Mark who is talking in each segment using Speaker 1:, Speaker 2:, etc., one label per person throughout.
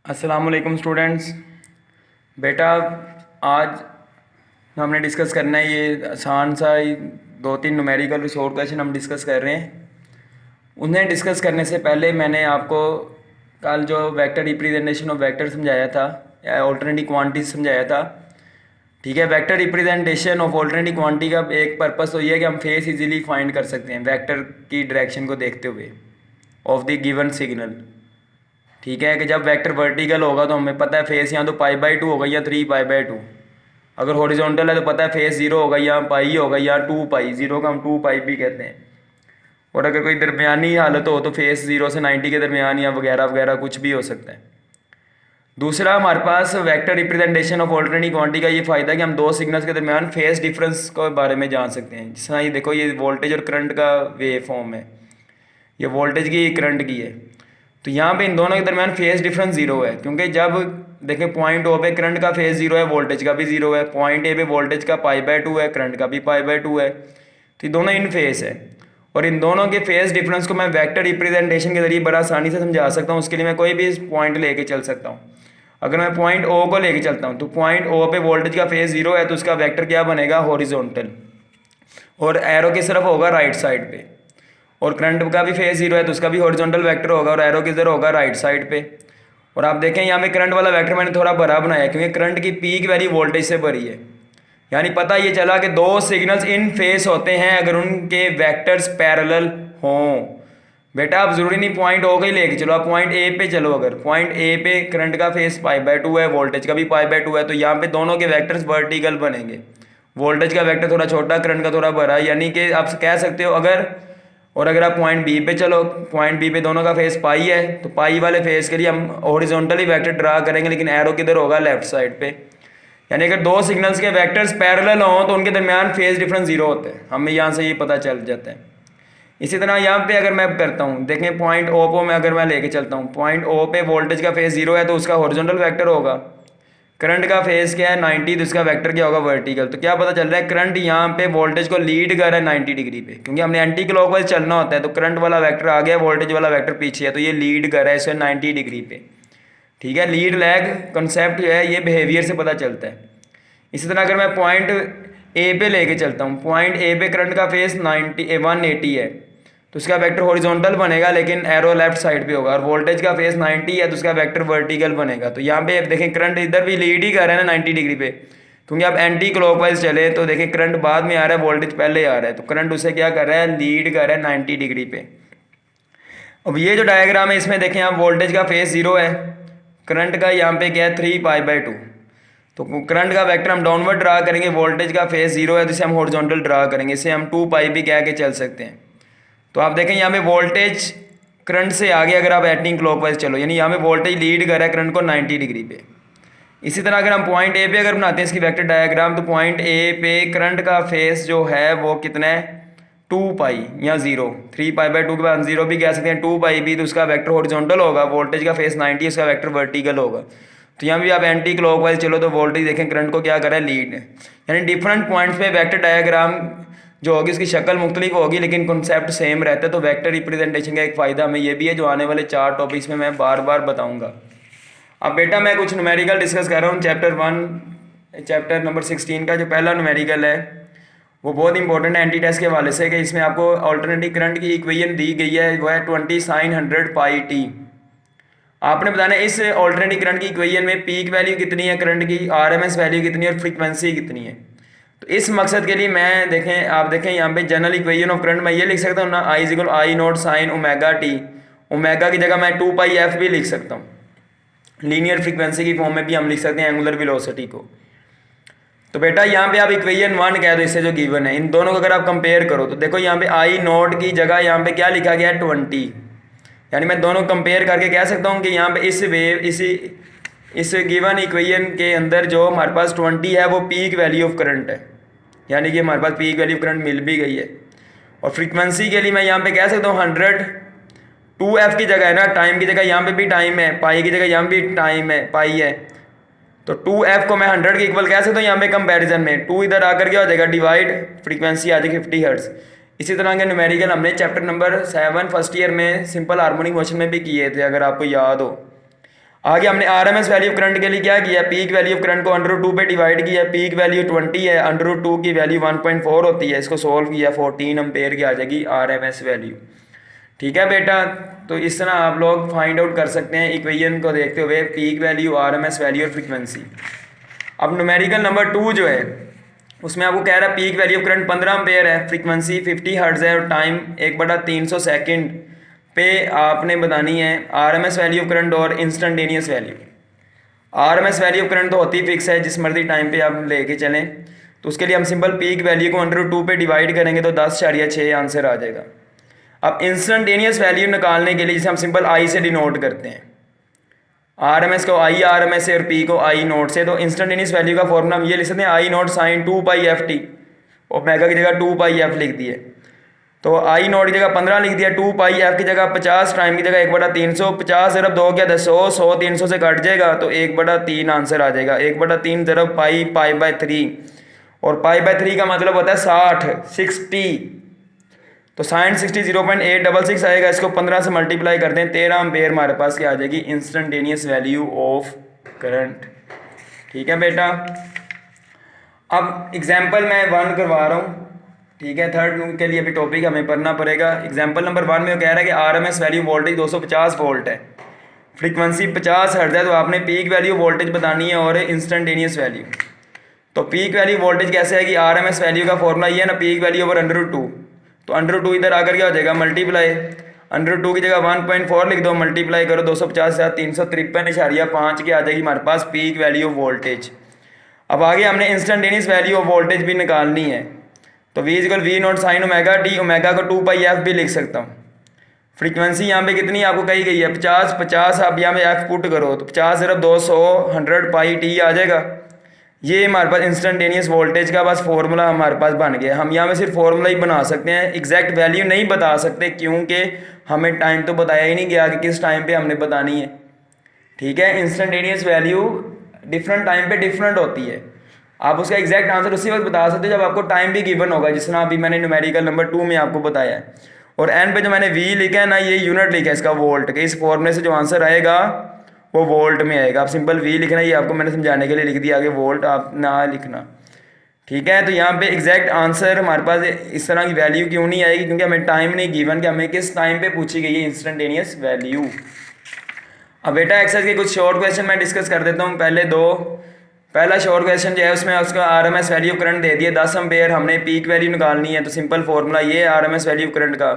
Speaker 1: अस्सलाम वालेकुम स्टूडेंट्स। बेटा, आज हमने डिस्कस करना है ये आसान सा ही दो तीन न्यूमेरिकल शॉर्ट क्वेश्चन हम डिस्कस कर रहे हैं। उन्हें डिस्कस करने से पहले मैंने आपको कल जो वेक्टर रिप्रेजेंटेशन ऑफ वेक्टर समझाया था या ऑल्टरनेटिव क्वांटिटी समझाया था। ठीक है, vector representation of alternative quantity का एक पर्पस तो ये है कि हम फेस इजीली फाइंड कर सकते हैं वेक्टर की डायरेक्शन को देखते हुए ऑफ द गिवन सिग्नल। ठीक है कि जब वेक्टर वर्टिकल होगा तो हमें पता है फेस यहाँ तो π/2 होगा या 3π/2। अगर हॉरिजॉन्टल है तो पता है फेस 0 होगा या पाई होगा या 2π, 0 का हम 2π भी कहते हैं। और अगर कोई दरमियानी हालत हो तो फेस 0 से 90 के दरमियान या वगैरह वगैरह कुछ भी हो सकता है। दूसरा, हमारे पास vector representation of alternative quantity का ये फ़ायदा कि हम दो सिग्नल्स के दरमियान फेस डिफरेंस के बारे में जान सकते हैं। जिस तरह ये देखो, ये वोल्टेज और करंट का वेव फॉर्म है, ये वोल्टेज की करंट की है। तो यहाँ पे इन दोनों के दरमियान फेस डिफरेंस जीरो है, क्योंकि जब देखें पॉइंट ओ पे करंट का फेस जीरो है, वोल्टेज का भी जीरो है। पॉइंट ए पे वोल्टेज का π/2 है, करंट का भी π/2 है। तो ये दोनों इन फेस है और इन दोनों के फेस डिफरेंस को मैं वेक्टर रिप्रेजेंटेशन के जरिए बड़ा आसानी से समझा सकता हूँ। उसके लिए मैं कोई भी पॉइंट लेके चल सकता हूँ। अगर मैं पॉइंट ओ को लेके चलता हूँ तो पॉइंट ओ पे वोल्टेज का फेस जीरो है, तो उसका वेक्टर क्या बनेगा, हॉरिजॉन्टल, और एरो किस तरफ होगा, राइट साइड पे। और करंट का भी फेस जीरो है तो उसका भी हॉरिजॉन्टल वेक्टर होगा और एरो किधर होगा, राइट साइड पे। और आप देखें यहाँ पे करंट वाला वेक्टर मैंने थोड़ा बड़ा बनाया क्योंकि करंट की पीक वैल्यू वोल्टेज से भरी है। यानी पता ये चला कि दो सिग्नल्स इन फेस होते हैं अगर उनके वेक्टर्स पैरेलल हों। बेटा आप जरूरी नहीं पॉइंट ओ को ही लेके चलो, आप पॉइंट ए पे चलो। अगर पॉइंट ए पे करंट का फेस π/2 है, वोल्टेज का भी π/2 है, तो यहाँ पे दोनों के वेक्टर्स वर्टिकल बनेंगे। वोल्टेज का वेक्टर थोड़ा छोटा, करंट का थोड़ा बड़ा, यानी कि आप कह सकते हो अगर आप पॉइंट बी पे चलो, पॉइंट बी पे दोनों का फेस पाई है, तो पाई वाले फेस के लिए हम हॉरिजॉन्टली वेक्टर ड्रा करेंगे, लेकिन एरो किधर होगा, लेफ्ट साइड पे। यानी अगर दो सिग्नल्स के वेक्टर्स पैरेलल हों तो उनके दरमियान फेस डिफरेंस जीरो होते हैं, हमें यहाँ से ये पता चल जाता है। इसी तरह यहाँ पे अगर मैं करता हूँ, देखें पॉइंट ओ को अगर मैं लेके चलता हूँ, पॉइंट ओ पे वोल्टेज का फेस जीरो है तो उसका हॉरिजॉन्टल वेक्टर होगा। करंट का फेस क्या है, 90, तो इसका वेक्टर क्या होगा, वर्टिकल। तो क्या पता चल रहा है, करंट यहाँ पे वोल्टेज को लीड कर रहा है 90 डिग्री पे, क्योंकि हमने एंटी क्लॉकवाइज चलना होता है। तो करंट वाला वेक्टर आगे है, वोल्टेज वाला वेक्टर पीछे है, तो ये लीड कर रहा है इसे 90 डिग्री पे। ठीक है, लीड लैग कंसेप्ट जो है ये बिहेवियर से पता चलता है। इसी तरह अगर मैं पॉइंट ए पे लेके चलता हूँ, पॉइंट ए पे करंट का फेस 180 है, तो उसका वेक्टर हॉरिजॉन्टल बनेगा लेकिन एरो लेफ्ट साइड पे होगा। और वोल्टेज का फेस 90 है तो उसका वेक्टर वर्टिकल बनेगा। तो यहाँ पे देखें करंट इधर भी लीड ही कर रहा है ना 90 डिग्री पे, क्योंकि आप एंटी क्लॉकवाइज चले तो देखें करंट बाद में आ रहा है, वोल्टेज पहले आ रहा है, तो करंट उसे क्या कर रहा है, लीड कर रहा है 90 डिग्री पे। अब ये जो डायग्राम है इसमें देखें आप, वोल्टेज का फेस जीरो है, करंट का यहाँ पे क्या है 3π/2, तो करंट का वेक्टर हम डाउनवर्ड ड्रा करेंगे, वोल्टेज का फेस जीरो है तो इसे हम हॉरिजॉन्टल ड्रा करेंगे, इसे हम 2π भी कह के चल सकते हैं। तो आप देखें यहाँ पे वोल्टेज करंट से आगे अगर आप एंटी क्लॉकवाइज चलो, यानी यहाँ पे वोल्टेज लीड कर रहा है करंट को 90 डिग्री पे। इसी तरह अगर हम पॉइंट ए पे अगर बनाते हैं इसकी वेक्टर डायग्राम, तो पॉइंट ए पे करंट का फेस जो है वो कितना है, 2π या 0, 3π/2 के बाद 0 भी कह सकते हैं, 2π भी, तो उसका वेक्टर हॉरिजॉन्टल होगा, वोल्टेज का फेस 90 उसका वेक्टर वर्टिकल होगा। तो यहाँ भी आप एंटी क्लॉकवाइज चलो तो वोल्टेज देखें करंट को क्या कर रहा है, लीड है। यानी डिफरेंट पॉइंट्स पे वेक्टर डायग्राम जो होगी उसकी शक्ल मुख्तलिफ होगी लेकिन कॉन्सेप्ट सेम रहता है। तो वेक्टर रिप्रेजेंटेशन का एक फ़ायदा हमें ये भी है जो आने वाले 4 टॉपिक्स में मैं बार बार बताऊंगा। अब बेटा मैं कुछ न्यूमेरिकल डिस्कस कर रहा हूँ चैप्टर नंबर 16 का। जो पहला न्यूमेरिकल है वो बहुत इंपॉर्टेंट है एंटी टेस्ट के हवाले से, कि इसमें आपको अल्टरनेटिव करंट की इक्वेशन दी गई है, वो है 20 sin 100πt। आपने बताना है इस अल्टरनेटिव करंट की इक्वेशन में पीक वैल्यू कितनी है करंट की, आरएमएस वैल्यू कितनी है और फ्रीक्वेंसी कितनी है। तो इस मकसद के लिए मैं आप देखें यहाँ पे जनरल इक्वेशन ऑफ करंट मैं ये लिख सकता हूँ ना, I=I0 sin ω t। ओमेगा की जगह मैं 2πf भी लिख सकता हूँ। लीनियर फ्रीक्वेंसी की फॉर्म में भी हम लिख सकते हैं एंगुलर वेलोसिटी को। तो बेटा यहाँ पे आप इक्वेशन 1 कह दो, इससे जो गिवन है, इन दोनों को अगर आप कंपेयर करो तो देखो यहाँ पे I0 की जगह यहाँ पे क्या लिखा गया है, 20। यानी मैं दोनों कंपेयर करके कह सकता हूँ कि यहाँ पे इस गिवन इक्वेशन के अंदर जो हमारे पास 20 है वो पीक वैल्यू ऑफ करंट है, यानी कि हमारे पास पीक वैल्यू ऑफ करंट मिल भी गई है। और फ्रीक्वेंसी के लिए मैं यहाँ पे कह सकता हूँ 100, 2f की जगह है ना, टाइम की जगह यहाँ पे भी टाइम है, पाई की जगह यहाँ भी टाइम है, पाई है, तो 2f को मैं 100 के इक्वल कह सकता हूँ यहाँ पे कंपैरिजन में। 2 इधर आकर क्या हो जाएगा, डिवाइड, फ्रीक्वेंसी आ जाएगी 50 हर्ट्ज। इसी तरह के न्यूमेरिकल हमने चैप्टर नंबर 7 फर्स्ट ईयर में सिंपल हार्मोनिक मोशन में भी किए थे, अगर आपको याद हो। आगे हमने आरएमएस वैल्यू ऑफ करंट के लिए क्या किया, पीक वैल्यू ऑफ करंट को √2 पे डिवाइड किया, पीक वैल्यू 20 है, √2 की वैल्यू 1.4 होती है, इसको सोल्व किया 14 एम्पेयर की आ जाएगी आरएमएस वैल्यू। ठीक है बेटा, तो इस तरह आप लोग फाइंड आउट कर सकते हैं इक्वेशन को देखते हुए पीक वैल्यू, आरएमएस वैल्यू और फ्रीक्वेंसी। अब न्यूमेरिकल नंबर 2 जो है उसमें आपको कह रहा है peak value of current 15 ampere है, फ्रीक्वेंसी 50 हर्ट्ज है और टाइम 1/300 सेकंड पे आपने बतानी है आरएमएस वैल्यू ऑफ करंट और instantaneous value. RMS value of current तो होती फिक्स है, जिस मर्जी टाइम पे आप लेके चलें, तो उसके लिए हम सिंपल पीक वैल्यू को √2 पे डिवाइड करेंगे तो 10.6 आंसर आ जाएगा। अब इंस्टेंटेनियस वैल्यू निकालने के लिए जिसे हम सिंपल आई से डिनोट करते हैं, आरएमएस को आई आरएमएस से और पी को आई नोट से, तो इंस्टेंटेनियस वैल्यू का फॉर्मूला हम ये लिख सकते हैं आई नोट साइन 2πft, ओमेगा की जगह 2πf लिख दिए, तो आई नोट की जगह 15 लिख दिया, 2πf की जगह 50, टाइम की जगह 1/300, 50 ज़रब 2 क्या 100, 100 300 से कट जाएगा तो 1/3 आंसर आ जाएगा। 1/3 ज़रब π/3 और π/3 का मतलब होता है 60, तो साइन 60 0.866 आएगा, इसको 15 से मल्टीप्लाई करते हैं 13 एम्पेयर हमारे पास क्या आ जाएगी इंस्टेंटेनियस वैल्यू ऑफ करंट। ठीक है बेटा, अब एग्जाम्पल मैं 1 करवा रहा हूँ, ठीक है, थर्ड के लिए अभी टॉपिक हमें पढ़ना पड़ेगा। एग्जाम्पल नंबर 1 में वो कह रहा है कि आरएमएस वैल्यू वोल्टेज 250 वोल्ट है, फ्रीक्वेंसी 50 हर्ट्ज है, तो आपने पीक वैल्यू वोल्टेज बतानी है और इंस्टेंटेनियस वैल्यू। तो पीक वैल्यू वोल्टेज कैसे आएगी, आरएमएस वैल्यू का फॉर्मूला ये है ना, पीक वैल्यू ओवर √2, तो √2 इधर आकर क्या हो जाएगा मल्टीप्लाई, √2 की जगह 1.4 लिख दो, मल्टीप्लाई करो 250 से 353.5 की आ जाएगी हमारे पास पीक वैल्यू ऑफ वोल्टेज। अब आगे हमने इंस्टेंटेनियस वैल्यू ऑफ वोल्टेज भी निकालनी है, तो V = V0 sine omega T, omega को 2πf भी लिख सकता हूँ। फ्रीक्वेंसी यहाँ पे कितनी आपको कही गई है 50, आप यहाँ पे f पुट करो तो 50 ज़रब 200 100πt आ जाएगा। ये हमारे पास इंस्टेंटेनियस वोल्टेज का बस फॉर्मूला हमारे पास बन गया। हम यहाँ पे सिर्फ फॉर्मूला ही बना सकते हैं, एग्जैक्ट वैल्यू नहीं बता सकते क्योंकि हमें टाइम तो बताया ही नहीं गया कि किस टाइम पे हमने बतानी है। ठीक है, इंस्टेंटेनियस वैल्यू डिफरेंट टाइम पे डिफरेंट होती है, आप उसका एग्जैक्ट आंसर उसी वक्त बता सकते हो जब आपको टाइम भी गिवन होगा, जिस तरह अभी मैंने न्यूमेरिकल नंबर 2 में आपको बताया है। और एंड पे जो मैंने V लिखा है ना, ये यूनिट लिखा है इसका वोल्ट के, इस फॉर्मूले से जो आंसर आएगा वो वोल्ट में आएगा। आप सिंपल V लिखना, ये आपको मैंने समझाने के लिए लिख दिया, आगे वोल्ट आप ना लिखना। ठीक है, तो यहाँ पे एग्जैक्ट आंसर हमारे पास इस तरह की वैल्यू क्यों नहीं आएगी, क्योंकि हमें टाइम नहीं गिवन कि हमें किस टाइम पे पूछी गई है इंस्टेंटेनियस वैल्यू। अब बेटा एक्सरसाइज के कुछ शॉर्ट क्वेश्चन मैं डिस्कस कर देता हूँ। पहला शॉर्ट क्वेश्चन जो है उसमें उसका आरएमएस वैल्यू करंट दे दिया 10 एम्पेयर, हमने पीक वैल्यू निकालनी है, तो सिंपल फॉर्मूला ये है आरएमएस वैल्यू करंट का,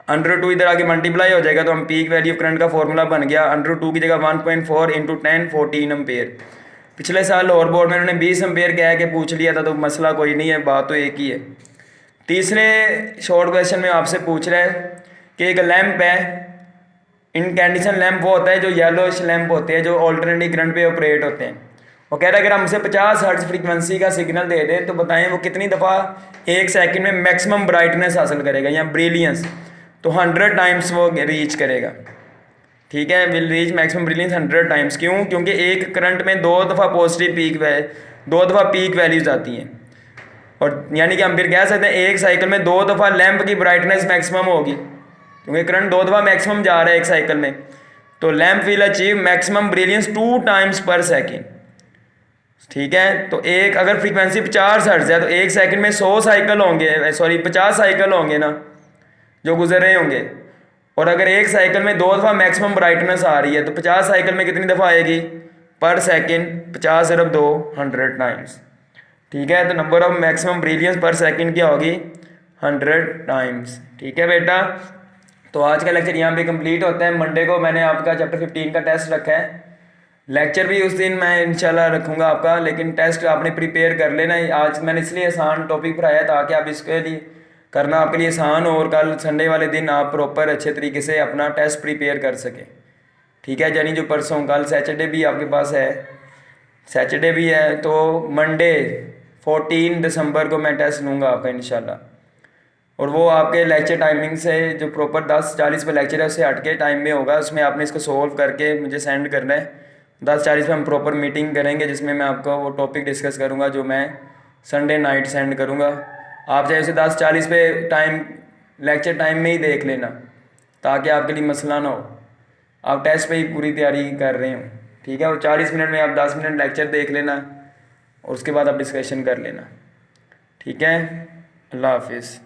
Speaker 1: √2 इधर आके मल्टीप्लाई हो जाएगा तो हम पीक वैल्यू करंट का फॉर्मूला बन गया, √2 की जगह 1.4 × 10 14 एम्पेयर। पिछले साल और बोर्ड में उन्होंने 20 एम्पेयर कह के पूछ लिया था, तो मसला कोई नहीं है, बात तो एक ही है। तीसरे शॉर्ट क्वेश्चन में आपसे पूछ रहा है कि एक लैंप है, इनकैंडिशन लैंप वो होता है जो येलोइश लैंप होते हैं जो ऑल्टरनेटिव करंट पे ऑपरेट होते हैं। वो कह रहा है अगर हमसे 50 हर्ट्ज फ्रीक्वेंसी का सिग्नल दे दें तो बताएं वो कितनी दफ़ा 1 सेकंड में मैक्सिमम ब्राइटनेस हासिल करेगा या ब्रिलियंस, तो 100 टाइम्स वो रीच करेगा। ठीक है, will reach maximum brilliance 100 times. क्यों? क्योंकि एक करंट में 2 दफ़ा पॉजिटिव पीक 2 दफ़ा पीक वैल्यूज आती हैं, और यानी कि हम फिर कह सकते हैं एक साइकिल में 2 दफ़ा लैंप की ब्राइटनेस मैक्सिमम होगी, क्योंकि करंट 2 दफ़ा मैक्सिमम जा रहा है एक साइकिल में, तो lamp will achieve maximum brilliance 2 times पर सेकेंड। ठीक है, तो एक अगर फ्रीक्वेंसी 50 हर्ट्ज है तो एक सेकंड में 100 साइकिल होंगे, सॉरी 50 साइकिल होंगे ना जो गुजर रहे होंगे, और अगर एक साइकिल में 2 दफ़ा मैक्सिमम ब्राइटनेस आ रही है तो 50 साइकिल में कितनी दफ़ा आएगी पर सेकंड, 50 ज़रब 2 100 टाइम्स। ठीक है, तो नंबर ऑफ मैक्सिमम ब्रिलियंस पर सेकंड क्या होगी 100 टाइम्स। ठीक है बेटा, तो आज का लेक्चर यहाँ पे कंप्लीट होता है। मंडे को मैंने आपका चैप्टर 15 का टेस्ट रखा है, लेक्चर भी उस दिन मैं इंशाल्लाह रखूँगा आपका, लेकिन टेस्ट आपने प्रिपेयर कर लेना। आज मैंने इसलिए आसान टॉपिक पढ़ाया ताकि आप इसके लिए करना आपके लिए आसान हो, और कल संडे वाले दिन आप प्रॉपर अच्छे तरीके से अपना टेस्ट प्रिपेयर कर सकें। ठीक है, यानी जो परसों कल सैटरडे भी आपके पास है, सैटरडे भी है, तो मंडे 14 दिसंबर को मैं टेस्ट लूँगा आपका इंशाल्लाह, और वो आपके लेक्चर टाइमिंग से जो प्रॉपर 10:40 पे लेक्चर है उससे हट के टाइम में होगा, उसमें आपने इसको सोल्व करके मुझे सेंड करना है। 10:40 पे हम प्रॉपर मीटिंग करेंगे जिसमें मैं आपको वो टॉपिक डिस्कस करूँगा जो मैं संडे नाइट सेंड करूँगा। आप चाहे उसे 10:40 पे टाइम लेक्चर टाइम में ही देख लेना ताकि आपके लिए मसला ना हो। आप टेस्ट पे ही पूरी तैयारी कर रहे हो, ठीक है। और 40 मिनट में आप 10 मिनट लेक्चर देख लेना और उसके बाद आप डिस्कशन कर लेना, ठीक है। अल्लाह हाफिज़।